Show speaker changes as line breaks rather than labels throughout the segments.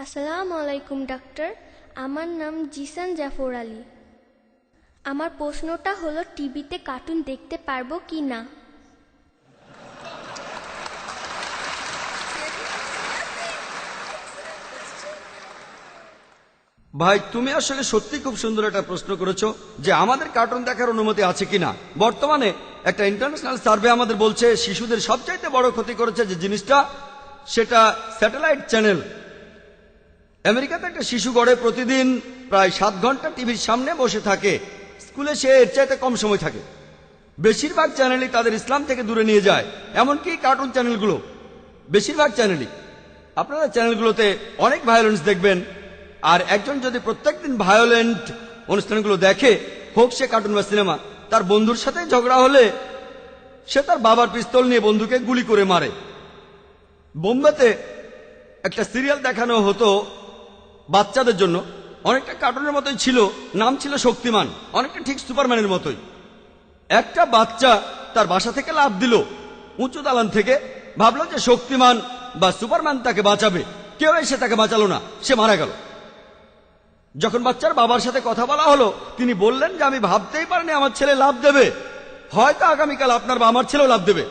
আসসালামু আলাইকুম ডাক্তার, আমার নাম জিসান জাফর আলী। আমার প্রশ্নটা হলো টিভিতে কার্টুন দেখতে পারবো কি না?
ভাই, তুমি আসলে সত্যি খুব সুন্দর একটা প্রশ্ন করেছো যে আমাদের কার্টুন দেখার অনুমতি আছে কিনা। বর্তমানে একটা ইন্টারন্যাশনাল সার্ভে আমাদের বলছে শিশুদের সবচাইতে বড় ক্ষতি করেছে যে জিনিসটা, সেটা স্যাটেলাইট চ্যানেল। আমেরিকাতে একটা শিশু গড়ে প্রতিদিন প্রায় 7 ঘন্টা টিভির সামনে বসে থাকে। স্কুলে সে এর চাইতে কম সময় থাকে। বেশিরভাগ চ্যানেলই তাদের ইসলাম থেকে দূরে নিয়ে যায়, এমনকি কার্টুন চ্যানেলগুলো। বেশিরভাগ চ্যানেলই, আপনারা চ্যানেলগুলোতে অনেক ভায়োলেন্স দেখবেন। আর একজন যদি প্রত্যেকদিন ভায়োলেন্ট অনুষ্ঠানগুলো দেখে, হোক সে কার্টুন বা সিনেমা, তার বন্ধুর সাথে ঝগড়া হলে সে তার বাবার পিস্তল নিয়ে বন্ধুকে গুলি করে মারে। বোম্বেতে একটা সিরিয়াল দেখানো হতো বাচ্চাদের জন্য, অনেকটা কার্টুনের মতোই ছিল, নাম ছিল শক্তিমান, অনেকটা ঠিক সুপারম্যানের মতোই। একটা বাচ্চা তার বাসা থেকে লাফ দিল উঁচু দালান থেকে, ভাবলো যে শক্তিমান বা সুপারম্যান তাকে বাঁচাবে। কেউ এসে তাকে বাঁচালো না, সে মারা গেল। যখন বাচ্চার বাবার সাথে কথা বলা হলো, তিনি বললেন যে আমি ভাবতেই পারিনি আমার ছেলে লাফ দেবে, হয়তো আগামীকাল আপনার বা আমার ছেলেও লাফ দেবে।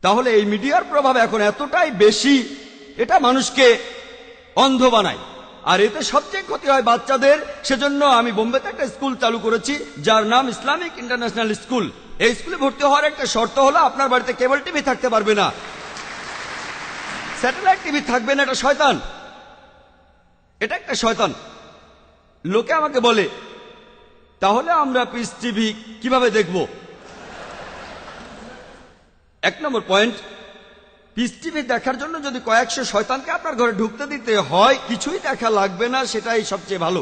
তাহলে এই মিডিয়ার প্রভাব এখন এতটাই বেশি, এটা মানুষকে অন্ধ বানায়, আর এতে সবচেয়ে ক্ষতি হয় বাচ্চাদের। সেজন্য আমি বোম্বেতে একটা স্কুল চালু করেছি যার নাম ইসলামিক ইন্টারন্যাশনাল স্কুল। এই স্কুলে ভর্তি হওয়ার একটা শর্ত হলো আপনার বাড়িতে কেবল টিভি থাকতে পারবে না, স্যাটেলাইট টিভি থাকবে না। এটা শয়তান, এটা একটা শয়তান। লোকে আমাকে বলে, তাহলে আমরা পিস টিভি কিভাবে দেখব? 1 নম্বর পয়েন্ট, পিস টিভি দেখার জন্য যদি কয়েকশো শয়তানকে আপনার ঘরে ঢুকতে দিতে হয়, কিছুই দেখা লাগবে না, সেটাই সবচেয়ে ভালো।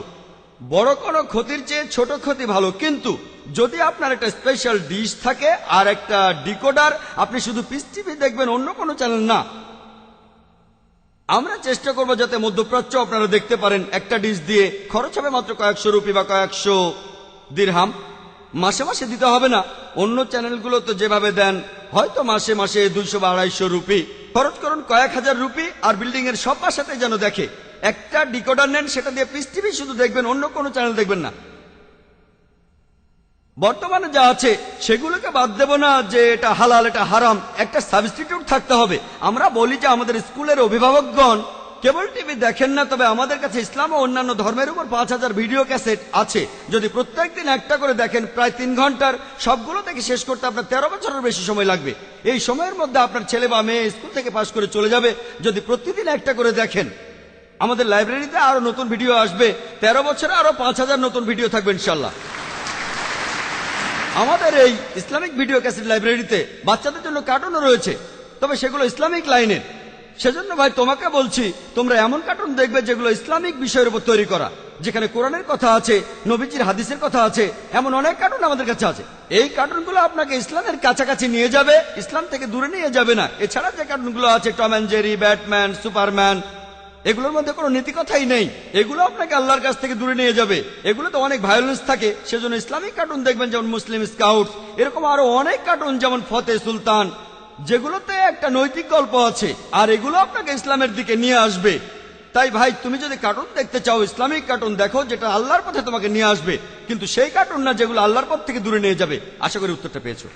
বড় কোনো ক্ষতির চেয়ে ছোট ক্ষতি ভালো। কিন্তু যদি আপনার একটা স্পেশাল ডিশ থাকে আর একটা ডিকোডার, আপনি শুধু পিস টিভি দেখবেন, অন্য কোনো চ্যানেল না। আমরা চেষ্টা করব যাতে মধ্যপ্রাচ্য আপনারা দেখতে পারেন। একটা ডিশ দিয়ে খরচ হবে মাত্র কয়েকশো রুপি বা কয়েকশো দিরহাম। মাসে মাসে দিতে হবে না। অন্য চ্যানেলগুলো তো যেভাবে দেন, হয়তো মাসে মাসে 200 বা 250 রুপি খরচ করুন, কয়েক হাজার রুপি, আর বিল্ডিং এর সব বাসাতে যেন দেখে। একটা ডিকোডার নেন, সেটা দিয়ে পিস টিভি শুধু দেখবেন, অন্য কোনো চ্যানেল দেখবেন না। বর্তমানে যা আছে সেগুলোকে বাদ দেব না যে এটা হালাল এটা হারাম, একটা সাবস্টিটিউট থাকতে হবে। আমরা বলি যে আমাদের স্কুলের অভিভাবকগণ কেবল টিভি দেখেন না, তবে আমাদের কাছে ইসলাম ও অন্যান্য ধর্মের উপর 5000 ভিডিও ক্যাসেট আছে। যদি প্রত্যেকদিন একটা করে দেখেন, প্রায় 3 ঘন্টার, সবগুলো থেকে শেষ করতে আপনার 13 বছরের বেশি সময় লাগবে। এই সময়ের মধ্যে আপনার ছেলে বা মেয়ে স্কুল থেকে পাশ করে চলে যাবে যদি প্রতিদিন একটা করে দেখেন। আমাদের লাইব্রেরিতে আরো নতুন ভিডিও আসবে, 13 বছরে আরো 5000 নতুন ভিডিও থাকবে ইনশাল্লাহ। আমাদের এই ইসলামিক ভিডিও ক্যাসেট লাইব্রেরিতে বাচ্চাদের জন্য কার্টুনও রয়েছে, তবে সেগুলো ইসলামিক লাইনের। সেজন্য ভাই তোমাকে বলছি, তোমরা এমন কার্টুন দেখবে যেগুলো ইসলামিক বিষয়ের উপর তৈরি করা, যেখানে কোরআনের কথা আছে, নবীজির হাদিসের কথা আছে। এমন অনেক কার্টুন আমাদের কাছে আছে। এই কার্টুনগুলো আপনাকে ইসলামের কাছাকাছি নিয়ে যাবে, ইসলাম থেকে দূরে নিয়ে যাবে না। এছাড়া যে কার্টুনগুলো আছে, Tom and Jerry, Batman, Superman, এগুলোর মধ্যে কোনো নীতি কথাই নেই। এগুলো আপনাকে আল্লাহর কাছ থেকে দূরে নিয়ে যাবে। এগুলো তো অনেক ভায়োলেন্স থাকে, সেজন্য ইসলামিক কার্টুন দেখবেন, যেমন মুসলিম স্কাউট, এরকম আরো অনেক কার্টুন, যেমন ফতে সুলতান, যেগুলোতে একটা নৈতিক গল্প আছে, আর এগুলো আপনাকে ইসলামের দিকে নিয়ে আসবে। তাই ভাই, তুমি যদি কার্টুন দেখতে চাও, ইসলামিক কার্টুন দেখো, যেটা আল্লাহর পথে তোমাকে নিয়ে আসবে, কিন্তু সেই কার্টুন না যেগুলো আল্লাহর পথ থেকে দূরে নিয়ে যাবে। আশা করি উত্তরটা পেয়েছো।